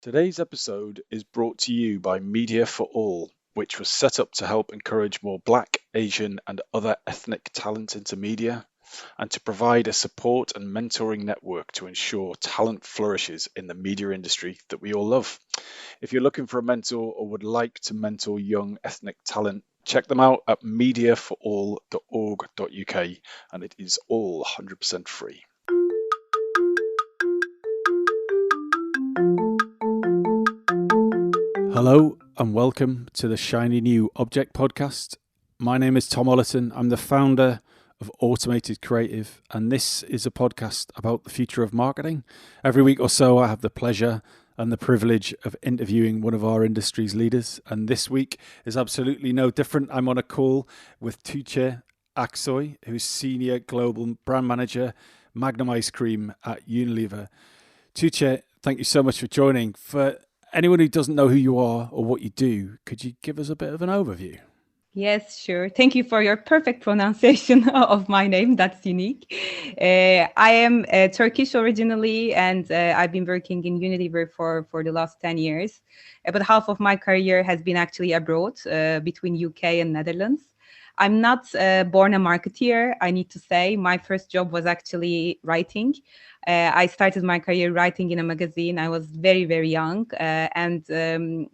Today's episode is brought to you by Media for All, which was set up to help encourage more Black, Asian, and other ethnic talent into media, and to provide a support and mentoring network to ensure talent flourishes in the media industry that we all love. If you're looking for a mentor or would like to mentor young ethnic talent, check them out at mediaforall.org.uk, and it is all 100% free. Hello and welcome to the Shiny New Object podcast. My name is Tom Ollerton. I'm the founder of Automated Creative, and this is a podcast about the future of marketing. Every week or so, I have the pleasure and the privilege of interviewing one of our industry's leaders, and this week is absolutely no different. I'm on a call with Tugce Aksoy, who's Senior Global Brand Manager, Magnum Icecream at Unilever. Tugce, thank you so much for joining. For anyone who doesn't know who you are or what you do, could you give us a bit of an overview? Yes, sure. Thank you for your perfect pronunciation of my name. That's unique. I am Turkish originally, and I've been working in Unilever for the last 10 years. But half of my career has been actually abroad, between UK and Netherlands. I'm not born a marketeer, I need to say. My first job was actually writing. I started my career writing in a magazine. I was very, very young. And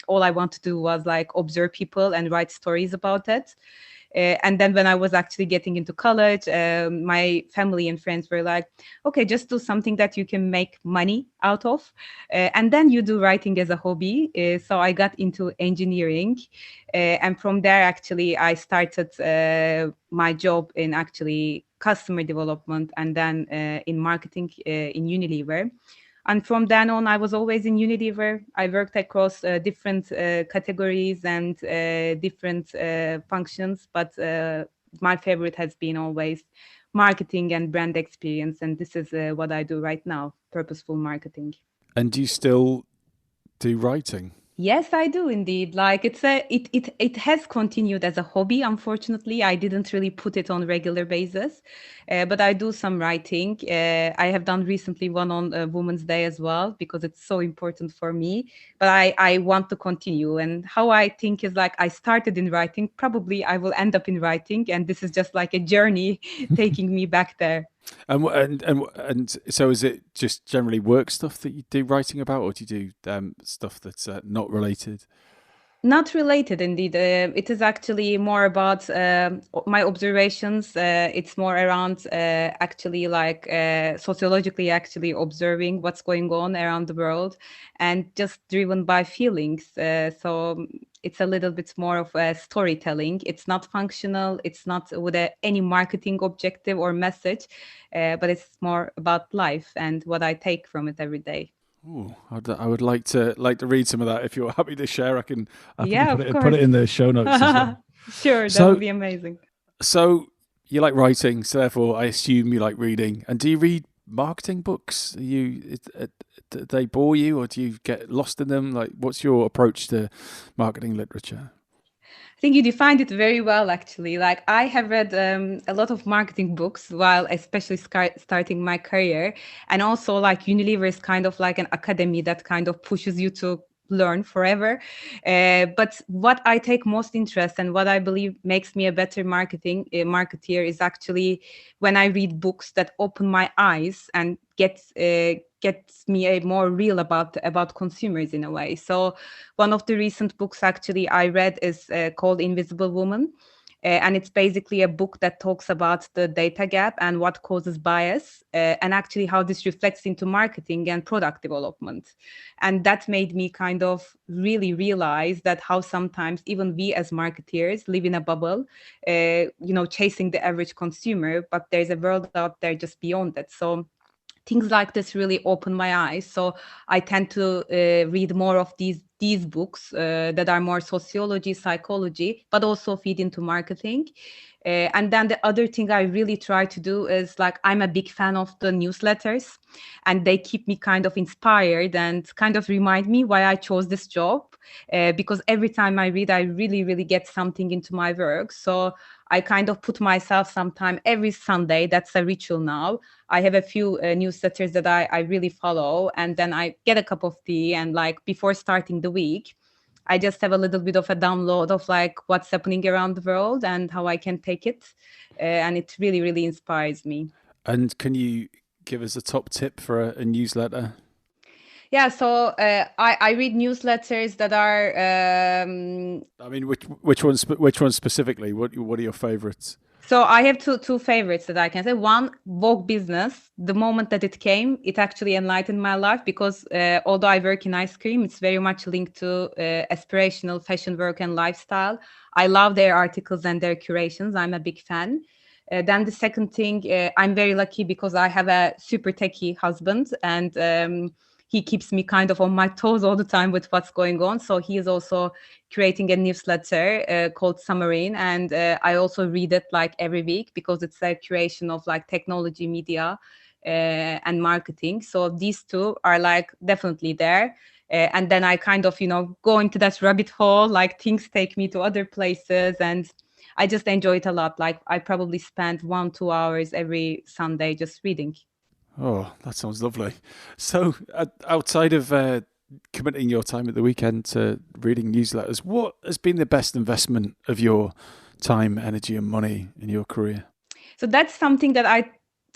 all I wanted to do was like observe people and write stories about it. And then when I was actually getting into college, my family and friends were like, okay, just do something that you can make money out of. And then you do writing as a hobby. So I got into engineering. And from there, actually, I started my job in actually customer development and then in marketing in Unilever. And from then on, I was always in Unilever. I worked across different categories and different functions, but my favorite has been always marketing and brand experience. And this is what I do right now, purposeful marketing. And do you still do writing? Yes, I do indeed. Like it has continued as a hobby. Unfortunately, I didn't really put it on regular basis, but I do some writing. I have done recently one on Women's Day as well because it's so important for me. But I want to continue. And how I think is like I started in writing. Probably I will end up in writing, and this is just like a journey taking me back there. And so is it just generally work stuff that you do writing about, or do you do stuff that's not related? Not related, indeed. It is actually more about my observations. It's more around actually like sociologically actually observing what's going on around the world and just driven by feelings. So it's a little bit more of a storytelling. It's not functional. It's not with any marketing objective or message, but it's more about life and what I take from it every day. Ooh, I would like to read some of that. If you're happy to share, I can Yeah, put of it course. in the show notes as well. Sure, that would So be amazing. so you like writing, so therefore I assume you like reading. And do you read marketing books? Do they bore you, or do you get lost in them? Like, what's your approach to marketing literature? I think you defined it very well, actually. Like I have read a lot of marketing books while especially starting my career. And also like Unilever is kind of like an academy that kind of pushes you to learn forever. But what I take most interest and what I believe makes me a better marketeer is actually when I read books that open my eyes and gets me a more real about consumers in a way. So one of the recent books actually I read is called Invisible Woman. And it's basically a book that talks about the data gap and what causes bias, and actually how this reflects into marketing and product development. And that made me kind of really realize that how sometimes even we as marketeers live in a bubble, chasing the average consumer, but there's a world out there just beyond that. So things like this really open my eyes. So I tend to read more of these books that are more sociology, psychology, but also feed into marketing. And then the other thing I really try to do is like, I'm a big fan of the newsletters, and they keep me kind of inspired and kind of remind me why I chose this job. Because every time I read, I really, really get something into my work. So I kind of put myself sometime every Sunday. That's a ritual now. I have a few newsletters that I really follow, and then I get a cup of tea, and like before starting the week, I just have a little bit of a download of like what's happening around the world and how I can take it. And it really, really inspires me. And can you give us a top tip for a newsletter? Yeah, so I read newsletters that are. I mean, which ones specifically? What are your favorites? So I have two favorites that I can say. One, Vogue Business. The moment that it came, it actually enlightened my life, because although I work in ice cream, it's very much linked to aspirational fashion work and lifestyle. I love their articles and their curations. I'm a big fan. Then the second thing, I'm very lucky because I have a super techie husband, and he keeps me kind of on my toes all the time with what's going on. So he is also creating a newsletter called Submarine, and I also read it like every week, because it's a creation of like technology, media, and marketing. So these two are like definitely there. And then I kind of, go into that rabbit hole, like things take me to other places, and I just enjoy it a lot. Like I probably spend 1-2 hours every Sunday just reading. Oh, that sounds lovely. So, outside of committing your time at the weekend to reading newsletters, what has been the best investment of your time, energy, and money in your career? So that's something that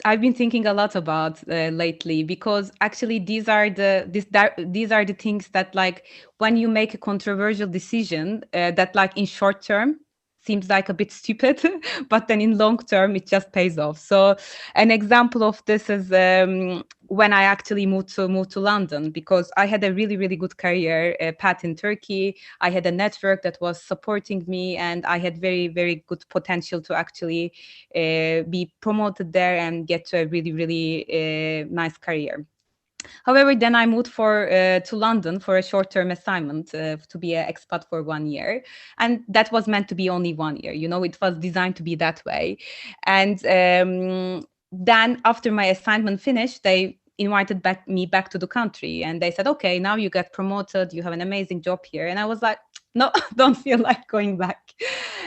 I've been thinking a lot about lately, because actually these are the things that, like, when you make a controversial decision that like in short term seems like a bit stupid, but then in long term it just pays off. So an example of this is when I actually moved to London, because I had a really, really good career path in Turkey. I had a network that was supporting me, and I had very, very good potential to actually be promoted there and get to a really, really nice career. However, then I moved to London for a short-term assignment to be an expat for 1 year, and that was meant to be only 1 year. It was designed to be that way. And then after my assignment finished, they invited me back to the country, and they said, "Okay, now you get promoted. You have an amazing job here." And I was like, "No, don't feel like going back."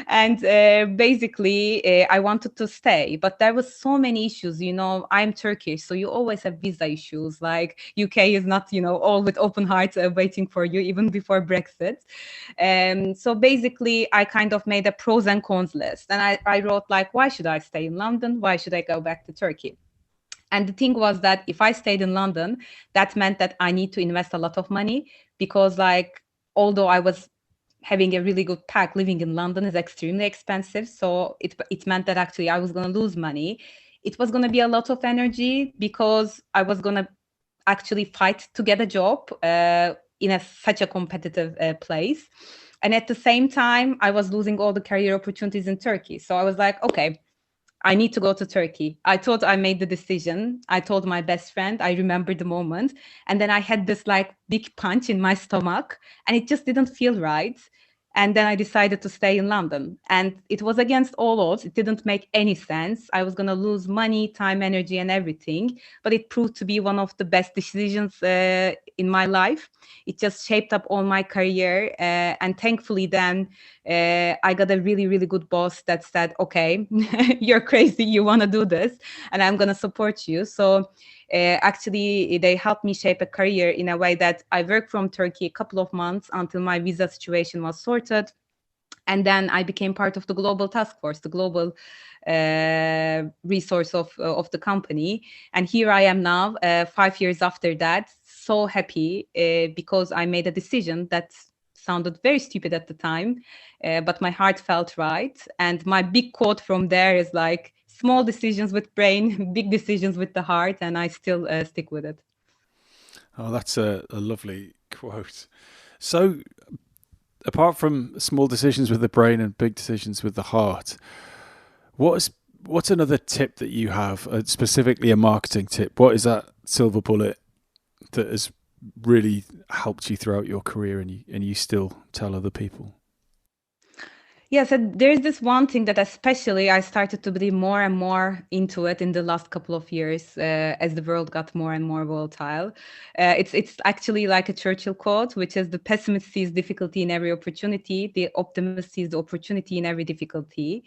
And basically, I wanted to stay, but there was so many issues. I'm Turkish, so you always have visa issues. Like UK is not, all with open hearts waiting for you, even before Brexit. So basically, I kind of made a pros and cons list, and I wrote like, why should I stay in London? Why should I go back to Turkey? And the thing was that if I stayed in London, that meant that I need to invest a lot of money, because like, although I was having a really good pack, living in London is extremely expensive. So it meant that actually I was going to lose money. It was going to be a lot of energy, because I was going to actually fight to get a job in such a competitive place. And at the same time, I was losing all the career opportunities in Turkey. So I was like, okay, I need to go to Turkey. I thought I made the decision. I told my best friend, I remember the moment. And then I had this like big punch in my stomach, and it just didn't feel right. And then I decided to stay in London. And it was against all odds. It didn't make any sense. I was going to lose money, time, energy, and everything. But it proved to be one of the best decisions in my life. It just shaped up all my career. And thankfully, then I got a really, really good boss that said, okay, you're crazy. You want to do this, and I'm going to support you. So actually, they helped me shape a career in a way that I worked from Turkey a couple of months until my visa situation was sorted. And then I became part of the global task force, the global resource of the company. And here I am now, 5 years after that, so happy because I made a decision that sounded very stupid at the time, but my heart felt right. And my big quote from there is like, small decisions with brain, big decisions with the heart, and I still stick with it. Oh, that's a lovely quote. So, apart from small decisions with the brain and big decisions with the heart, what's another tip that you have, specifically a marketing tip? What is that silver bullet that has really helped you throughout your career, and you still tell other people? Yeah, so there's this one thing that especially I started to be more and more into it in the last couple of years as the world got more and more volatile. It's actually like a Churchill quote, which is the pessimist sees difficulty in every opportunity, the optimist sees the opportunity in every difficulty.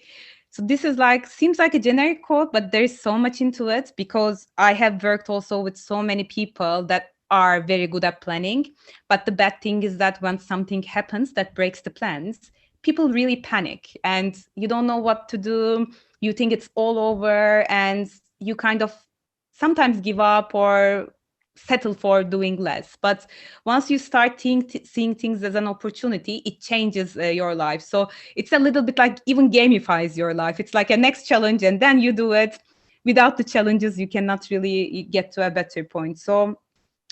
So this is like seems like a generic quote, but there's so much into it because I have worked also with so many people that are very good at planning. But the bad thing is that when something happens that breaks the plans, people really panic and you don't know what to do. You think it's all over and you kind of sometimes give up or settle for doing less. But once you start seeing things as an opportunity, it changes your life. So it's a little bit like even gamifies your life. It's like a next challenge and then you do it. Without the challenges, you cannot really get to a better point. So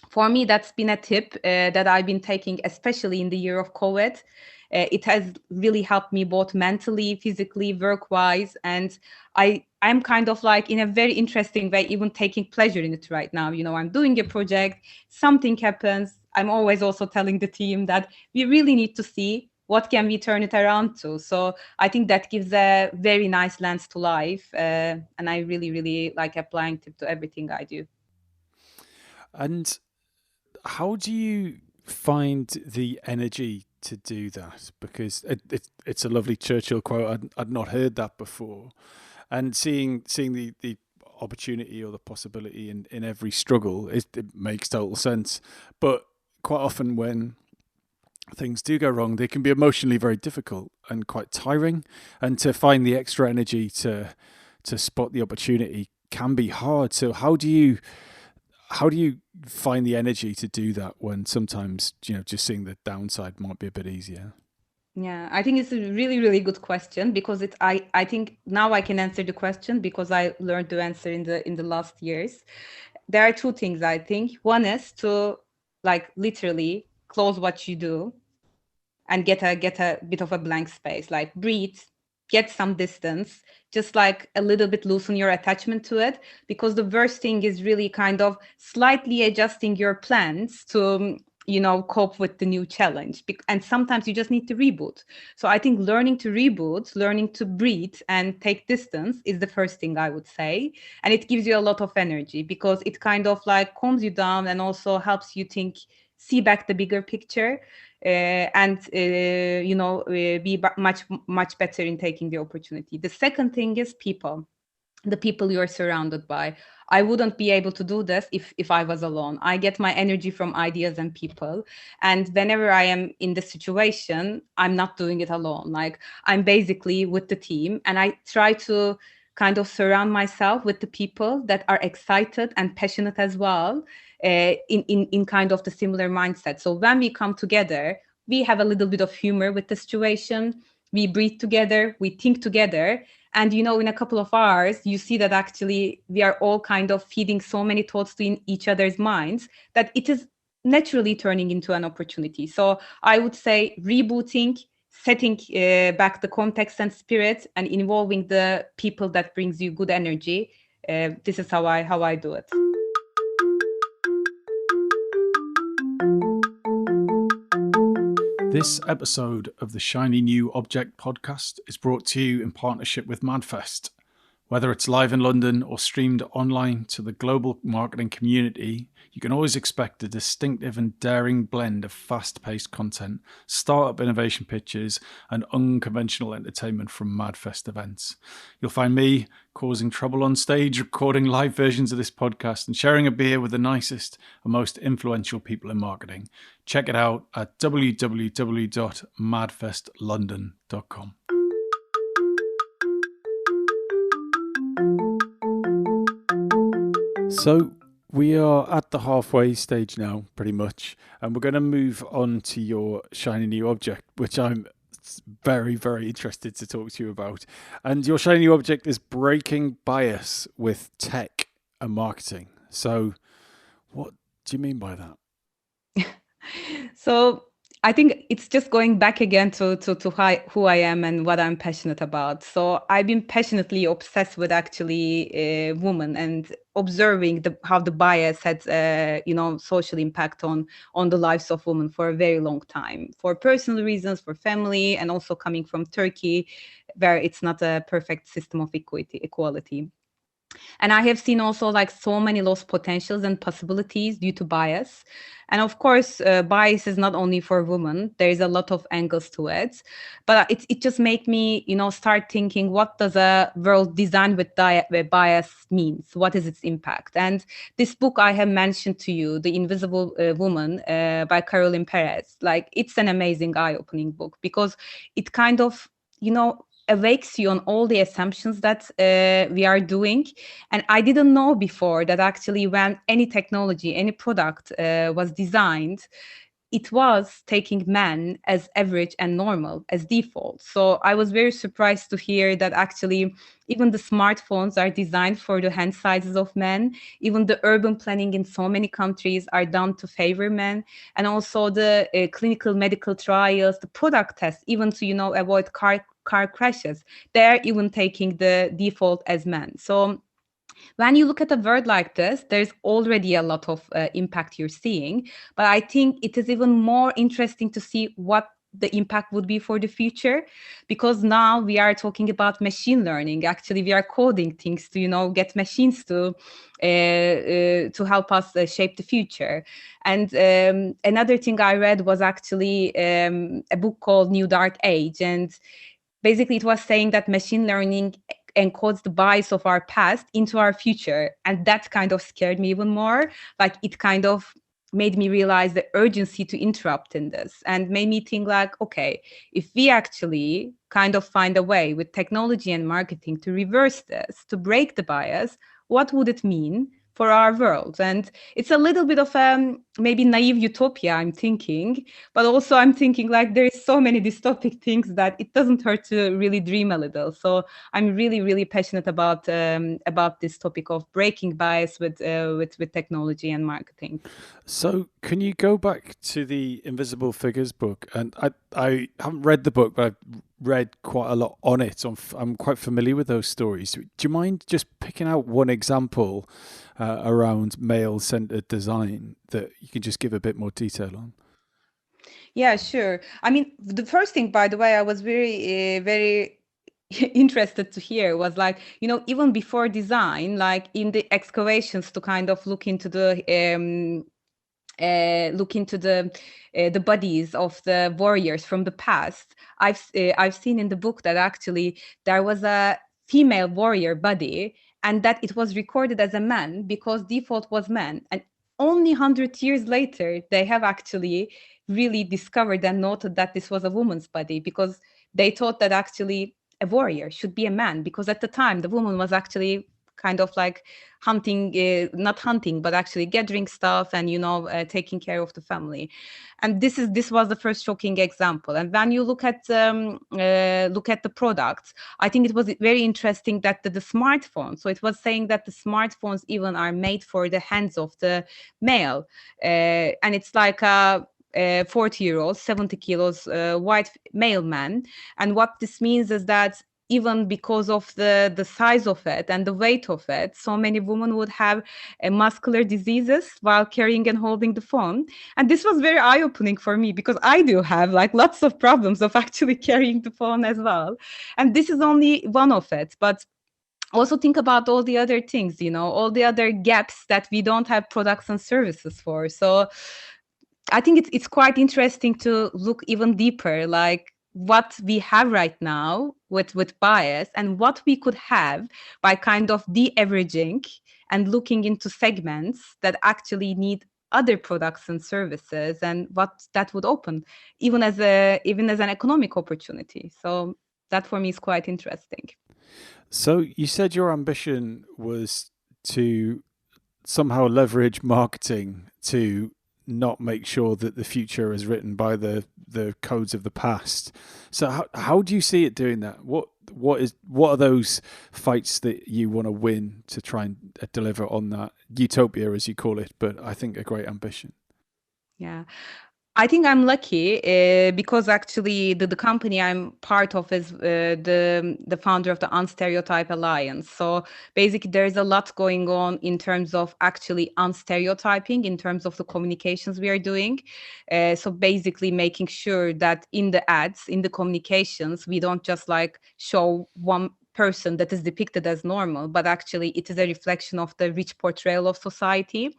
for me, that's been a tip that I've been taking, especially in the year of COVID. It has really helped me both mentally, physically, work-wise, and I'm kind of like in a very interesting way, even taking pleasure in it right now. You know, I'm doing a project, something happens. I'm always also telling the team that we really need to see what can we turn it around to. So I think that gives a very nice lens to life, and I really, really like applying tip to everything I do. And how do you find the energy to do that? Because it's a lovely Churchill quote. I'd not heard that before, and seeing the opportunity or the possibility in every struggle, it makes total sense. But quite often when things do go wrong, they can be emotionally very difficult and quite tiring. And to find the extra energy to spot the opportunity can be hard. So how do you find the energy to do that when sometimes just seeing the downside might be a bit easier? Yeah, I think it's a really, really good question because I think now I can answer the question because I learned to answer in the last years. There are two things I think. One is to like literally close what you do and get a bit of a blank space, like breathe, get some distance, just like a little bit loosen your attachment to it, because the worst thing is really kind of slightly adjusting your plans to cope with the new challenge. And sometimes you just need to reboot. So I think learning to reboot, learning to breathe and take distance is the first thing I would say. And it gives you a lot of energy because it kind of like calms you down and also helps you see back the bigger picture, and be much better in taking the opportunity. The second thing is people, the people you're surrounded by. I wouldn't be able to do this if I was alone. I get my energy from ideas and people, and whenever I am in the situation, I'm not doing it alone. Like I'm basically with the team, and I try to kind of surround myself with the people that are excited and passionate as well, in kind of the similar mindset. So when we come together, we have a little bit of humor with the situation. We breathe together, we think together, and in a couple of hours, you see that actually we are all kind of feeding so many thoughts to in each other's minds that it is naturally turning into an opportunity. So I would say rebooting, setting back the context and spirit, and involving the people that brings you good energy. This is how I do it. This episode of the Shiny New Object podcast is brought to you in partnership with Madfest. Whether it's live in London or streamed online to the global marketing community, you can always expect a distinctive and daring blend of fast-paced content, startup innovation pitches, and unconventional entertainment from Madfest events. You'll find me causing trouble on stage, recording live versions of this podcast, and sharing a beer with the nicest and most influential people in marketing. Check it out at www.madfestlondon.com. So we are at the halfway stage now, pretty much, and we're going to move on to your shiny new object, which I'm very, very interested to talk to you about. And your shiny new object is breaking bias with tech and marketing. So what do you mean by that? So I think it's just going back again to who I am and what I'm passionate about. So I've been passionately obsessed with actually women and observing how the bias had social impact on the lives of women for a very long time, for personal reasons, for family, and also coming from Turkey, where it's not a perfect system of equality. And I have seen also like so many lost potentials and possibilities due to bias. And of course, bias is not only for women. There is a lot of angles to it, but it just make me, start thinking, what does a world designed with bias means? What is its impact? And this book I have mentioned to you, The Invisible Woman by Caroline Perez, like it's an amazing eye-opening book because it kind of, awakes you on all the assumptions that we are doing. And I didn't know before that actually when any technology, any product was designed, it was taking men as average and normal, as default. So I was very surprised to hear that actually even the smartphones are designed for the hand sizes of men. Even the urban planning in so many countries are done to favor men. And also the clinical medical trials, the product tests, even to, avoid car crashes, they're even taking the default as men. So when you look at a word like this, there's already a lot of impact you're seeing. But I think it is even more interesting to see what the impact would be for the future, because now we are talking about machine learning. Actually, we are coding things to, get machines to help us shape the future. And another thing I read was actually a book called New Dark Age. And basically, it was saying that machine learning encodes the bias of our past into our future. And that kind of scared me even more. Like it kind of made me realize the urgency to interrupt in this and made me think like, okay, if we actually kind of find a way with technology and marketing to reverse this, to break the bias, what would it mean for our world? And it's a little bit of maybe naive utopia, I'm thinking, but also I'm thinking like there is so many dystopic things that it doesn't hurt to really dream a little. So I'm really, really passionate about this topic of breaking bias with technology and marketing. So, can you go back to the Invisible Figures book? And I haven't read the book, but I've read quite a lot on it. I'm quite familiar with those stories. Do you mind just picking out one example around male-centered design that you can just give a bit more detail on? Yeah, sure. I mean, the first thing, by the way, I was very interested to hear was like, even before design, like in the excavations to kind of look into the bodies of the warriors from the past. I've seen in the book that actually there was a female warrior body and that it was recorded as a man because default was man. And only 100 years later, they have actually really discovered and noted that this was a woman's body because they thought that actually a warrior should be a man, because at the time the woman was actually kind of like hunting, not hunting, but actually gathering stuff and taking care of the family. And this was the first shocking example. And when you look at the products, I think it was very interesting that the smartphone, so it was saying that the smartphones even are made for the hands of the male, and it's like a 40-year-old, 70 kilos white male man. And what this means is that even because of the size of it and the weight of it, so many women would have muscular diseases while carrying and holding the phone. And this was very eye-opening for me because I do have like lots of problems of actually carrying the phone as well. And this is only one of it. But also think about all the other things, all the other gaps that we don't have products and services for. So I think it's quite interesting to look even deeper, like what we have right now with bias and what we could have by kind of de-averaging and looking into segments that actually need other products and services, and what that would open even as an economic opportunity. So that for me is quite interesting. So, you said your ambition was to somehow leverage marketing to not make sure that the future is written by the codes of the past. So how do you see it doing that? What are those fights that you want to win to try and deliver on that utopia, as you call it, but I think a great ambition? Yeah. I think I'm lucky because actually the company I'm part of is the founder of the Unstereotype Alliance. So basically, there's a lot going on in terms of actually unstereotyping, in terms of the communications we are doing. So basically, making sure that in the ads, in the communications, we don't just like show one person that is depicted as normal, but actually it is a reflection of the rich portrayal of society.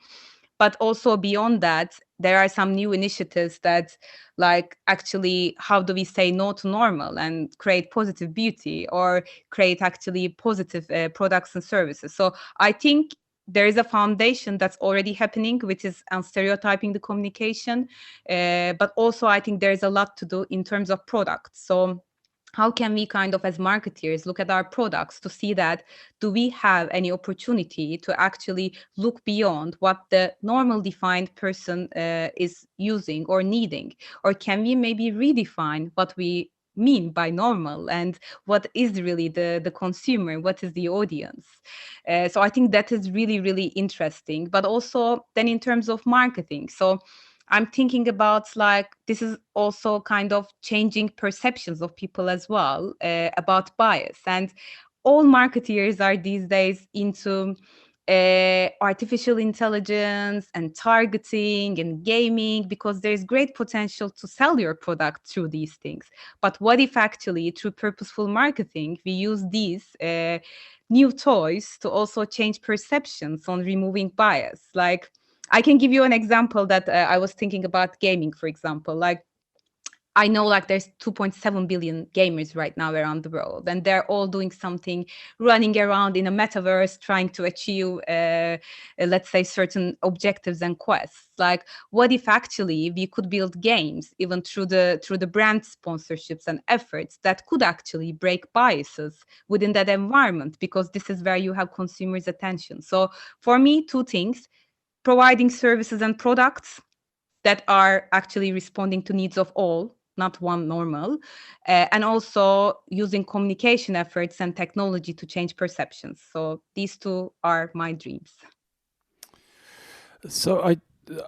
But also beyond that, there are some new initiatives that like actually how do we say no to normal and create positive beauty or create actually positive products and services. So I think there is a foundation that's already happening, which is on stereotyping the communication. But also I think there's a lot to do in terms of products. So how can we kind of as marketeers look at our products to see that do we have any opportunity to actually look beyond what the normal defined person is using or needing, or can we maybe redefine what we mean by normal and what is really the consumer, what is the audience. So I think that is really really interesting. But also then in terms of marketing, so I'm thinking about like this is also kind of changing perceptions of people as well about bias. And all marketeers are these days into artificial intelligence and targeting and gaming because there's great potential to sell your product through these things. But what if actually through purposeful marketing we use these new toys to also change perceptions on removing bias? Like I can give you an example that I was thinking about gaming, for example. Like I know like there's 2.7 billion gamers right now around the world, and they're all doing something, running around in a metaverse, trying to achieve, let's say, certain objectives and quests. Like, what if actually we could build games, even through the brand sponsorships and efforts, that could actually break biases within that environment, because this is where you have consumers' attention. So for me, two things: providing services and products that are actually responding to needs of all, not one normal, and also using communication efforts and technology to change perceptions. So these two are my dreams. So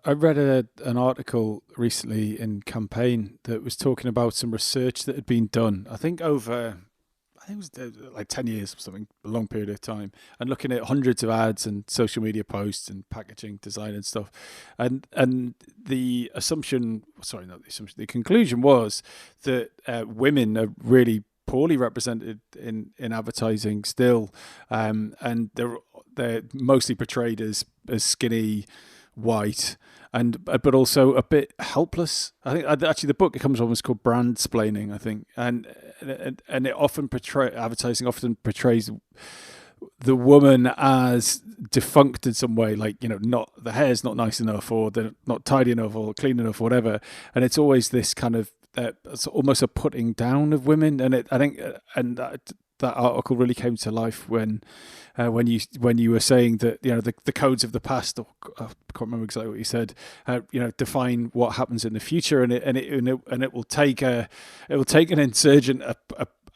I read an article recently in Campaign that was talking about some research that had been done. I think it was like 10 years or something, a long period of time, and looking at hundreds of ads and social media posts and packaging design and stuff. And the assumption, sorry, not the assumption, the conclusion was that women are really poorly represented in advertising still, and they're mostly portrayed as skinny, white, and but also a bit helpless. I think actually the book, it comes almost called Brand Splaining, I think, and it often advertising often portrays the woman as defunct in some way, like, you know, not the hair's not nice enough, or they're not tidy enough or clean enough or whatever, and it's always this kind of it's almost a putting down of women. And I think and that article really came to life when you were saying that, you know, the codes of the past, or I can't remember exactly what you said, you know, define what happens in the future, and it will take an insurgent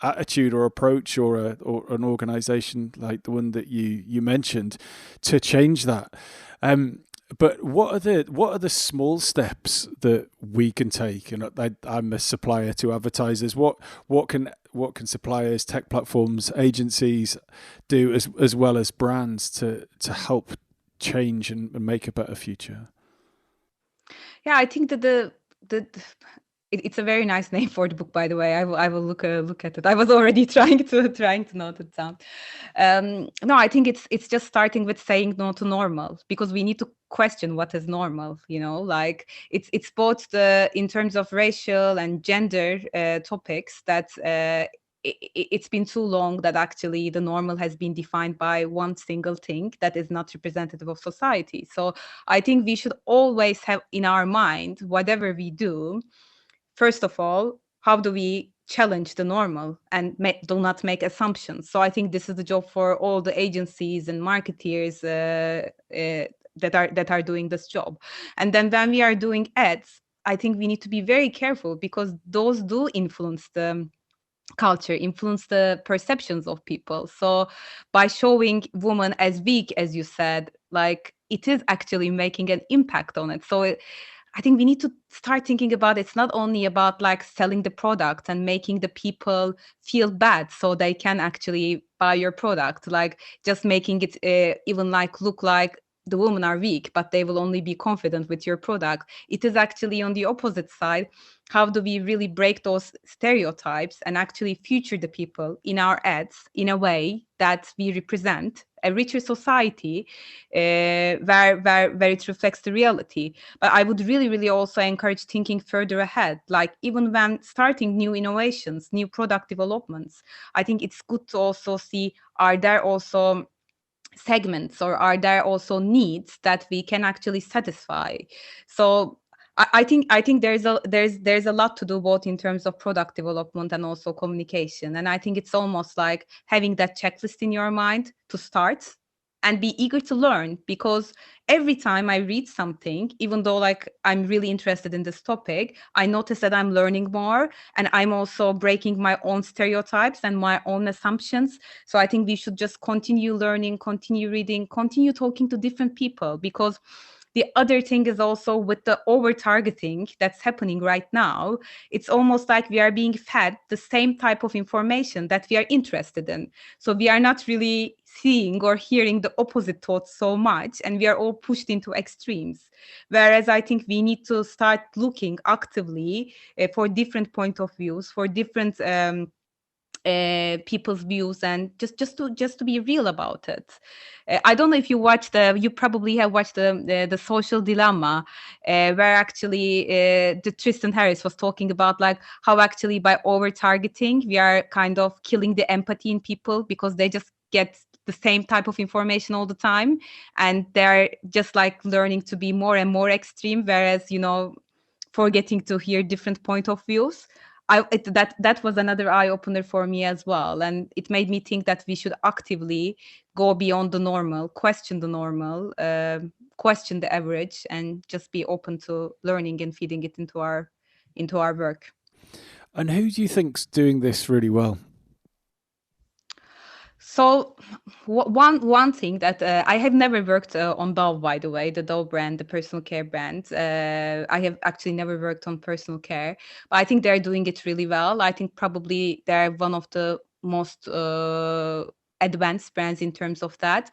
attitude or approach, or an organization like the one that you mentioned, to change that. But what are the small steps that we can take? And I'm a supplier to advertisers. What can suppliers, tech platforms, agencies do, as well as brands, to help change and make a better future? Yeah, I think that it's a very nice name for the book, by the way. I will look at it. I was already trying to note it down. No, I think it's just starting with saying no to normal, because we need to question what is normal. You know, like it's both in terms of racial and gender topics that. It's been too long that actually the normal has been defined by one single thing that is not representative of society. So I think we should always have in our mind, whatever we do, first of all, how do we challenge the normal and do not make assumptions? So I think this is the job for all the agencies and marketeers that are doing this job. And then when we are doing ads, I think we need to be very careful, because those do influence the culture, influence the perceptions of people. So by showing women as weak, as you said, like it is actually making an impact on it. So I think we need to start thinking about it's not only about like selling the product and making the people feel bad so they can actually buy your product, like just making it even like look like the women are weak, but they will only be confident with your product. It is actually on the opposite side. How do we really break those stereotypes and actually future the people in our ads in a way that we represent a richer society, where it reflects the reality? But I would really, really also encourage thinking further ahead. Like even when starting new innovations, new product developments, I think it's good to also see, are there also segments or are there also needs that we can actually satisfy? So I think there's a lot to do both in terms of product development and also communication. And I think it's almost like having that checklist in your mind to start and be eager to learn, because every time I read something, even though like I'm really interested in this topic, I notice that I'm learning more and I'm also breaking my own stereotypes and my own assumptions. So I think we should just continue learning, continue reading, continue talking to different people, because the other thing is also with the over targeting that's happening right now, it's almost like we are being fed the same type of information that we are interested in. So we are not really seeing or hearing the opposite thoughts so much, and we are all pushed into extremes. Whereas I think we need to start looking actively for different point of views, for different people's views, and just to be real about it. I don't know if you probably have watched the Social Dilemma, where actually the Tristan Harris was talking about like how actually by over targeting we are kind of killing the empathy in people, because they just get the same type of information all the time, and they're just like learning to be more and more extreme, whereas forgetting to hear different point of views. That was another eye opener for me as well, and it made me think that we should actively go beyond the normal, question the normal, question the average, and just be open to learning and feeding it into our work. And who do you think's doing this really well? So one thing that I have never worked on Dove, by the way, the Dove brand, the personal care brand. I have actually never worked on personal care, but I think they're doing it really well. I think probably they're one of the most advanced brands in terms of that.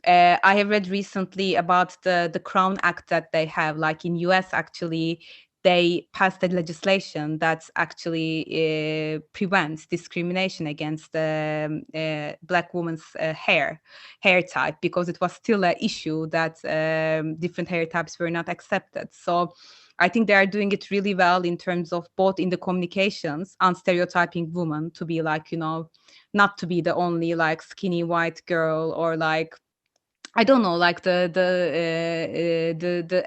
I have read recently about the Crown Act that they have. Like in US, actually, they passed a legislation that actually prevents discrimination against Black women's hair type, because it was still an issue that different hair types were not accepted. So I think they are doing it really well in terms of both in the communications, unstereotyping women to be like, not to be the only like skinny white girl, or like I don't know, like the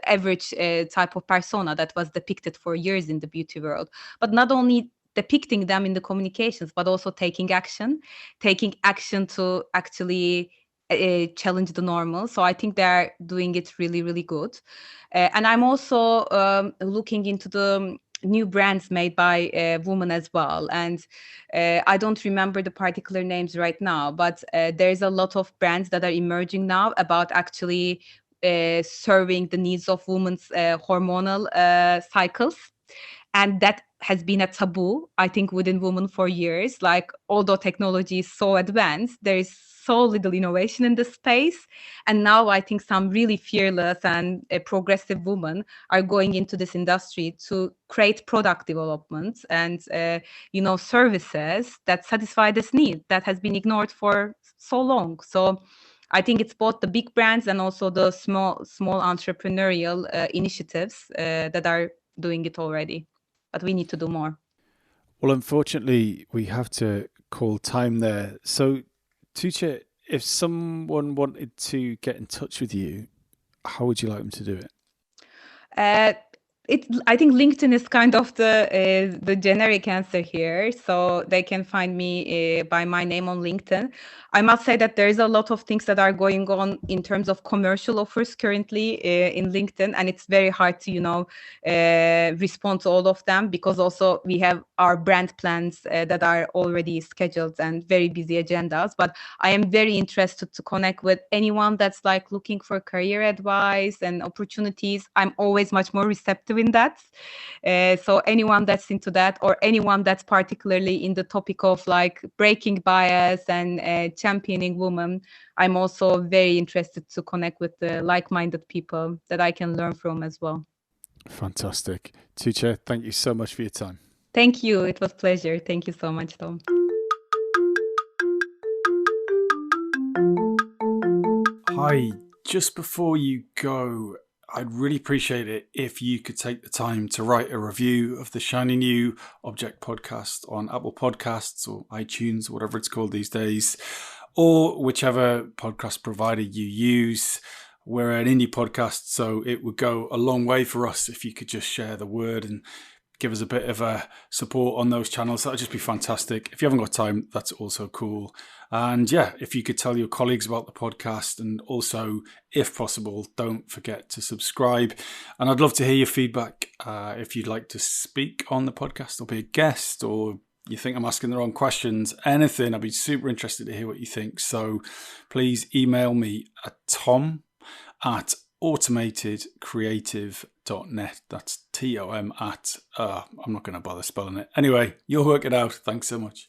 average type of persona that was depicted for years in the beauty world. But not only depicting them in the communications, but also taking action to actually challenge the normal. So I think they're doing it really, really good. And I'm also looking into the new brands made by women as well. And I don't remember the particular names right now, but there's a lot of brands that are emerging now about actually serving the needs of women's hormonal cycles. And that has been a taboo, I think, within women for years. Like, although technology is so advanced, there is so little innovation in this space. And now I think some really fearless and progressive women are going into this industry to create product development and services that satisfy this need that has been ignored for so long. So I think it's both the big brands and also the small entrepreneurial initiatives that are doing it already, but we need to do more. Well, unfortunately, we have to call time there. So, Tugce, if someone wanted to get in touch with you, how would you like them to do it? Uh, I think LinkedIn is kind of the generic answer here. So they can find me by my name on LinkedIn. I must say that there is a lot of things that are going on in terms of commercial offers currently in LinkedIn, and it's very hard to respond to all of them, because also we have our brand plans that are already scheduled and very busy agendas. But I am very interested to connect with anyone that's like looking for career advice and opportunities. I'm always much more receptive in that. So anyone that's into that, or anyone that's particularly in the topic of like breaking bias and championing women, I'm also very interested to connect with the like-minded people that I can learn from as well. Fantastic. Tugce, thank you so much for your time. Thank you. It was a pleasure. Thank you so much, Tom. Hi, just before you go, I'd really appreciate it if you could take the time to write a review of the Shiny New Object podcast on Apple Podcasts or iTunes, whatever it's called these days, or whichever podcast provider you use. We're an indie podcast, so it would go a long way for us if you could just share the word and give us a bit of a support on those channels. That would just be fantastic. If you haven't got time, that's also cool. And yeah, if you could tell your colleagues about the podcast, and also, if possible, don't forget to subscribe. And I'd love to hear your feedback. If you'd like to speak on the podcast or be a guest, or you think I'm asking the wrong questions, anything, I'd be super interested to hear what you think. So please email me at tom@automatedcreative.net. That's TOM at, I'm not going to bother spelling it. Anyway, you'll work it out. Thanks so much.